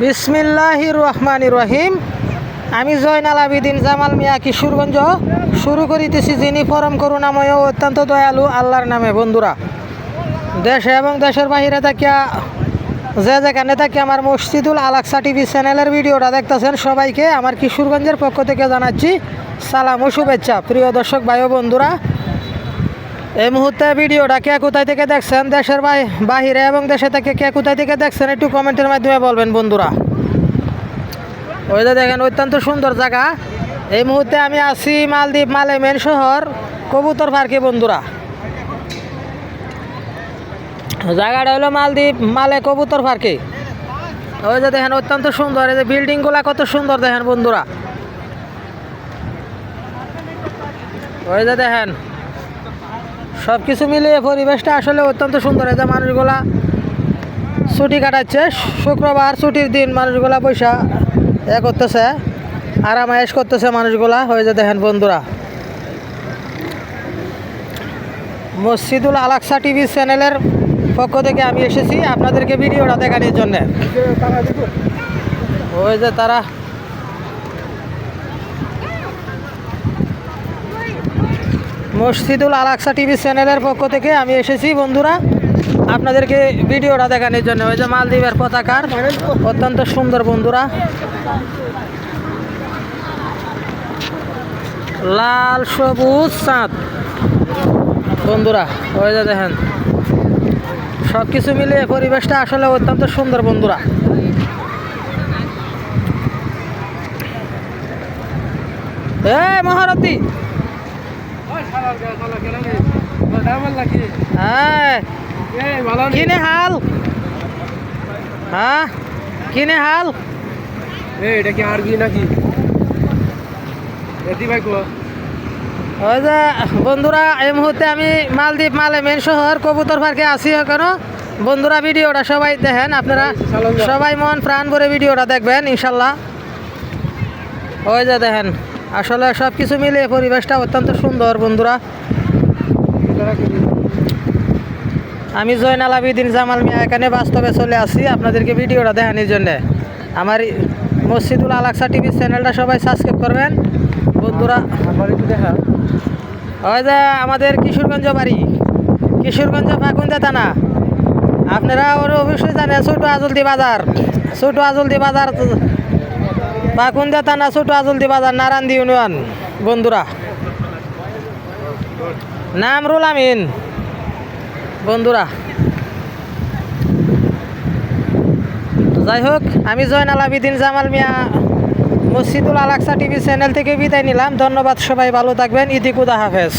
বিসমিল্লাহির রহমানির রহিম। আমি জয়নাল আবেদিন জামাল মিয়া কিশোরগঞ্জ শুরু করিতেছি যিনি পরম করুণাময় ও অত্যন্ত দয়ালু আল্লাহর নামে। বন্ধুরা, দেশে এবং দেশের বাহিরে থাকিয়া যে যেখানে থাকি আমার মসজিদুল আলাকসা টিভি চ্যানেলের ভিডিওটা দেখতেছেন সবাইকে আমার কিশোরগঞ্জের পক্ষ থেকে জানাচ্ছি সালাম ও শুভেচ্ছা। প্রিয় দর্শক ভাই ও বন্ধুরা, এই মুহূর্তে ভিডিওটা কে কোথায় থেকে দেখছেন, দেশের বাহিরে এবং দেশে থেকে কে কোথায় থেকে দেখছেন একটু কমেন্টের মাধ্যমে বলবেন। বন্ধুরা, ওই যে দেখেন অত্যন্ত সুন্দর জায়গা। এই মুহূর্তে আমি আছি মালদ্বীপ মালে মেন শহর কবুতর পার্কে। বন্ধুরা, জায়গাটা হলো মালদ্বীপ মালে কবুতর পার্কে। ওই যে দেখেন অত্যন্ত সুন্দর, এই যে বিল্ডিংগুলা কত সুন্দর দেখেন বন্ধুরা। ওই যে দেখেন সব কিছু মিলিয়ে পরিবেশটা আসলে অত্যন্ত সুন্দর। এই যে মানুষগুলা ছুটি কাটাচ্ছে, শুক্রবার ছুটির দিন মানুষগুলা পয়সা করতেছে, আরামায়েশ করতেছে মানুষগুলা। হয়ে যে দেখেন বন্ধুরা, মসজিদুল আলাকসা টিভি চ্যানেলের পক্ষ থেকে আমি এসেছি আপনাদেরকে ভিডিওটা দেখানোর জন্যে। ওই যে তারা মসজিদুল আলাকসা টিভি চ্যানেলের পক্ষ থেকে আমি এসেছি বন্ধুরা আপনাদেরকে ভিডিওটা দেখানোর জন্য। ওই যে মালদ্বীপের পতাকার অত্যন্ত সুন্দর বন্ধুরা, লাল সবুজ চাঁদ বন্ধুরা। ওই যে দেখেন সব কিছু মিলিয়ে পরিবেশটা আসলে অত্যন্ত সুন্দর বন্ধুরা। মহারথী, হ্যাঁ কিনে হাল, হ্যাঁ কিনে হাল, এটা কি আর কি নাকি? ওই যে বন্ধুরা এই মুহূর্তে আমি মালদ্বীপ মালে মেন শহর কবুতর পার্কে আছি। কেন বন্ধুরা, ভিডিওটা সবাই দেখেন, আপনারা সবাই মন প্রাণ ভরে ভিডিওটা দেখবেন ইনশাল্লাহ। ওই যে দেখেন আসলে সব কিছু মিলিয়ে পরিবেশটা অত্যন্ত সুন্দর বন্ধুরা। আমি জয়নাল আবেদিন জামাল মিয়া এখানে বাস্তবে চলে আসি আপনাদেরকে ভিডিওটা দেখানোর জন্যে। আমার মসজিদুল আলাকসা টিভি চ্যানেলটা সবাই সাবস্ক্রাইব করবেন বন্ধুরা। ওই যে আমাদের কিশোরগঞ্জ বাড়ি, কিশোরগঞ্জ ফাকুন্দা থানা। আপনারা ওর অবশ্যই জানেন ছোট আজলদি বাজার, ছোট আজলদি বাজার ফাকুন্দা থানা, ছোট আজলদি বাজার, নারায়ণদি ইউনিয়ন বন্ধুরা। নাম রুল আমিন বন্ধুরা। যাই হোক, আমি জয়নাল আবেদিন জামাল মিয়া মসজিদুল আলাকসা টিভি চ্যানেল থেকে বিদায় নিলাম। ধন্যবাদ, সবাই ভালো থাকবেন। ইদি খুদা হাফেজ।